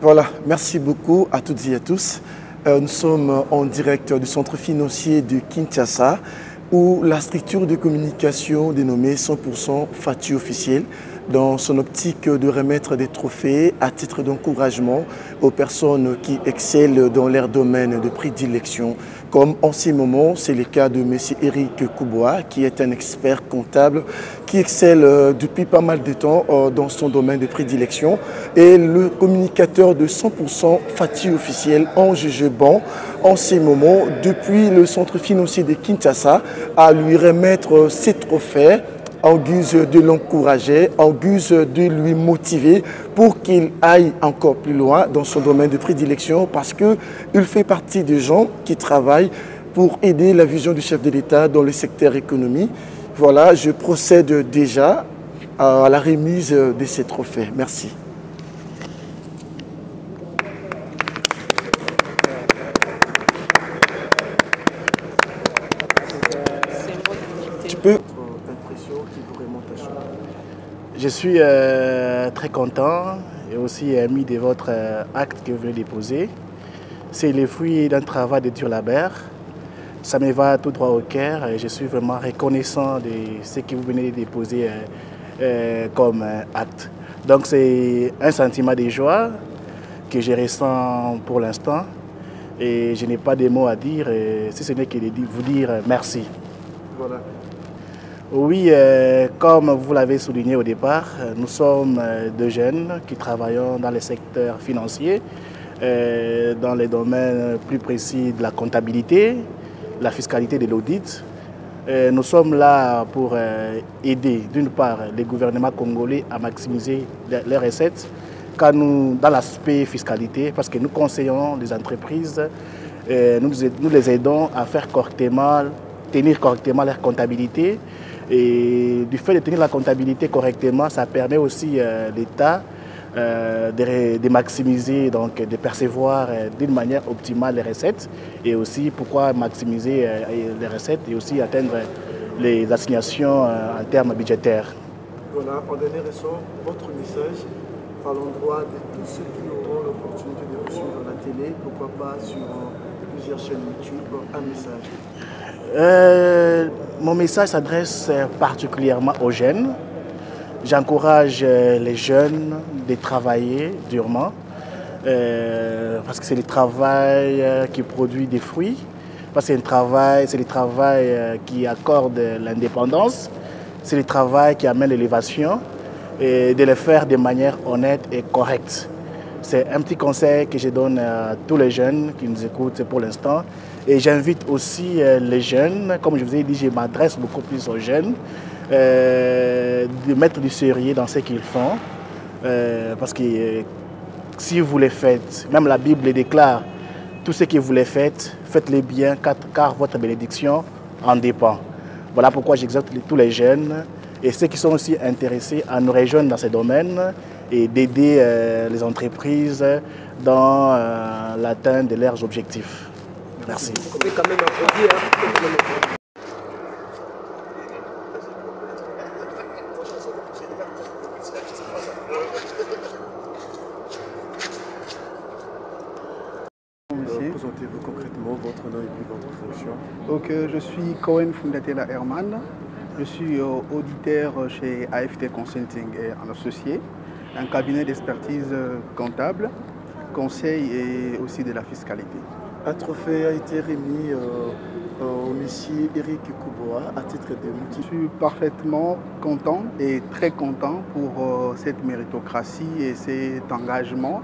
Voilà, merci beaucoup à toutes et à tous. Nous sommes en direct du centre financier de Kinshasa où la structure de communication dénommée 100% Fati officiel dans son optique de remettre des trophées à titre d'encouragement aux personnes qui excellent dans leur domaine de prédilection. Comme en ce moment, c'est le cas de M. Eric Kouboua, qui est un expert comptable qui excelle depuis pas mal de temps dans son domaine de prédilection. Et le communicateur de 100% Fati officiel en juge bon en ce moment, depuis le centre financier de Kinshasa, à lui remettre ses trophées en guise de l'encourager, en guise de lui motiver pour qu'il aille encore plus loin dans son domaine de prédilection parce qu'il fait partie des gens qui travaillent pour aider la vision du chef de l'État dans le secteur économie. Voilà, je procède déjà à la remise de ces trophées. Merci. Tu peux... Je suis très content et aussi ami de votre acte que vous venez déposer. C'est le fruit d'un travail de dur labeur. Ça me va tout droit au cœur et je suis vraiment reconnaissant de ce que vous venez de déposer comme acte. Donc c'est un sentiment de joie que je ressens pour l'instant et je n'ai pas de mots à dire, si ce n'est que de vous dire merci. Voilà. Oui, comme vous l'avez souligné au départ, nous sommes deux jeunes qui travaillons dans le secteur financier, dans les domaines plus précis de la comptabilité, la fiscalité et de l'audit. Nous sommes là pour aider, d'une part, les gouvernements congolais à maximiser leurs recettes, car nous, dans l'aspect fiscalité, parce que nous conseillons les entreprises, nous les aidons à faire correctement, tenir correctement leur comptabilité. Et du fait de tenir la comptabilité correctement, ça permet aussi l'État de maximiser, donc de percevoir d'une manière optimale les recettes et aussi pourquoi maximiser les recettes et aussi atteindre les assignations en termes budgétaires. Voilà, en dernier ressort, votre message à l'endroit de tous ceux qui auront l'opportunité de vous suivre à la télé, pourquoi pas sur plusieurs chaînes YouTube, un message. Mon message s'adresse particulièrement aux jeunes. J'encourage les jeunes de travailler durement parce que c'est le travail qui produit des fruits, parce que c'est le travail qui accorde l'indépendance, c'est le travail qui amène l'élévation et de le faire de manière honnête et correcte. C'est un petit conseil que je donne à tous les jeunes qui nous écoutent pour l'instant. Et j'invite aussi les jeunes, comme je vous ai dit, je m'adresse beaucoup plus aux jeunes, de mettre du sérieux dans ce qu'ils font. Parce que si vous les faites, même la Bible déclare, tout ce que vous les faites, faites-le bien car votre bénédiction en dépend. Voilà pourquoi j'exhorte tous les jeunes et ceux qui sont aussi intéressés à nous rejoindre dans ces domaines et d'aider les entreprises dans l'atteinte de leurs objectifs. Merci. On peut quand même applaudir. Présentez-vous concrètement votre nom et puis votre fonction. Donc, je suis Cohen Fundatela Herman. Je suis auditeur chez AFT Consulting et en associé, un cabinet d'expertise comptable, conseil et aussi de la fiscalité. Un trophée a été remis au monsieur Eric Kouboua à titre de motif. Je suis parfaitement content et très content pour cette méritocratie et cet engagement.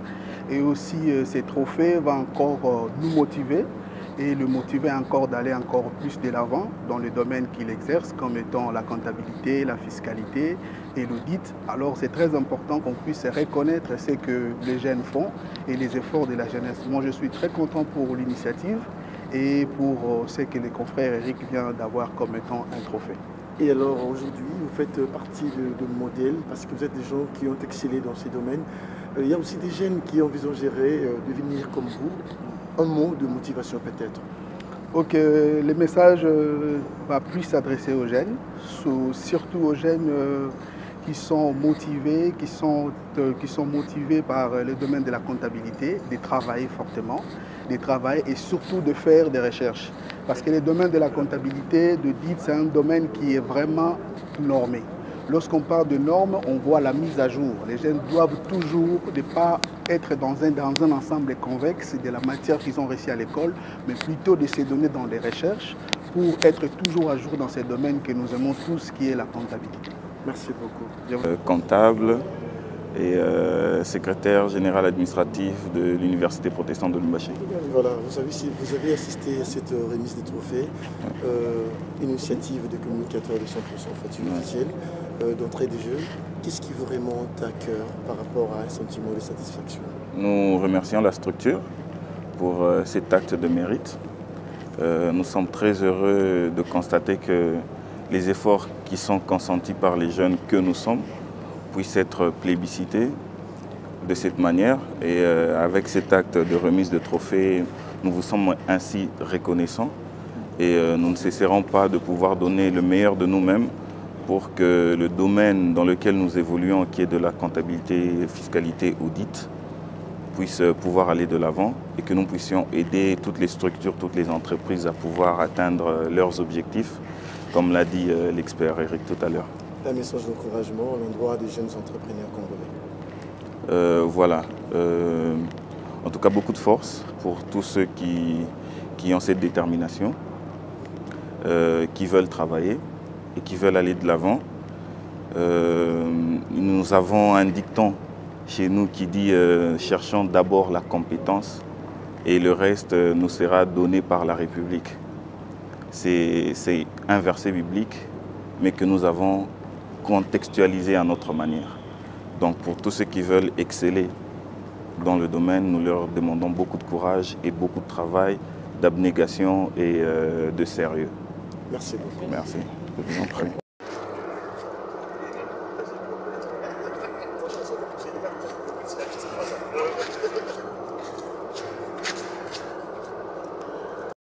Et aussi ces trophées vont encore nous motiver et le motiver encore d'aller encore plus de l'avant dans le domaine qu'il exerce comme étant la comptabilité, la fiscalité et l'audit. Alors c'est très important qu'on puisse reconnaître ce que les jeunes font et les efforts de la jeunesse. Moi je suis très content pour l'initiative et pour ce que les confrères Eric vient d'avoir comme étant un trophée. Et alors aujourd'hui, vous faites partie de modèles parce que vous êtes des gens qui ont excellé dans ces domaines. Il y a aussi des jeunes qui envisageraient de devenir comme vous. Un mot de motivation peut-être. Ok, le message va plus s'adresser aux jeunes, surtout aux jeunes qui sont motivés, qui sont motivés par le domaine de la comptabilité, de travailler fortement, et surtout de faire des recherches. Parce que le domaine de la comptabilité, de DIT, c'est un domaine qui est vraiment normé. Lorsqu'on parle de normes, on voit la mise à jour. Les jeunes doivent toujours ne pas être dans un ensemble convexe de la matière qu'ils ont reçue à l'école, mais plutôt de se donner dans des recherches pour être toujours à jour dans ce domaine que nous aimons tous, qui est la comptabilité. Merci beaucoup. Comptable et secrétaire général administratif de l'Université protestante de Lubumbashi. Voilà, vous avez assisté à cette remise des trophées, initiative de communicateurs de 100% Fatu officiel. D'entrée de jeu, qu'est-ce qui vous remonte à cœur par rapport à un sentiment de satisfaction? Nous remercions la structure pour cet acte de mérite. Nous sommes très heureux de constater que les efforts qui sont consentis par les jeunes que nous sommes puissent être plébiscités de cette manière. Et avec cet acte de remise de trophée, nous vous sommes ainsi reconnaissants et nous ne cesserons pas de pouvoir donner le meilleur de nous-mêmes pour que le domaine dans lequel nous évoluons, qui est de la comptabilité, fiscalité, audit, puisse pouvoir aller de l'avant et que nous puissions aider toutes les structures, toutes les entreprises à pouvoir atteindre leurs objectifs, comme l'a dit l'expert Eric tout à l'heure. Un message d'encouragement à l'endroit des jeunes entrepreneurs congolais. Voilà. En tout cas, beaucoup de force pour tous ceux qui ont cette détermination, qui veulent travailler et qui veulent aller de l'avant. Nous avons un dicton chez nous qui dit cherchons d'abord la compétence et le reste nous sera donné par la République. C'est un verset biblique, mais que nous avons contextualisé à notre manière. Donc pour tous ceux qui veulent exceller dans le domaine, nous leur demandons beaucoup de courage et beaucoup de travail, d'abnégation et de sérieux. Merci beaucoup. Merci. Je vous en prie.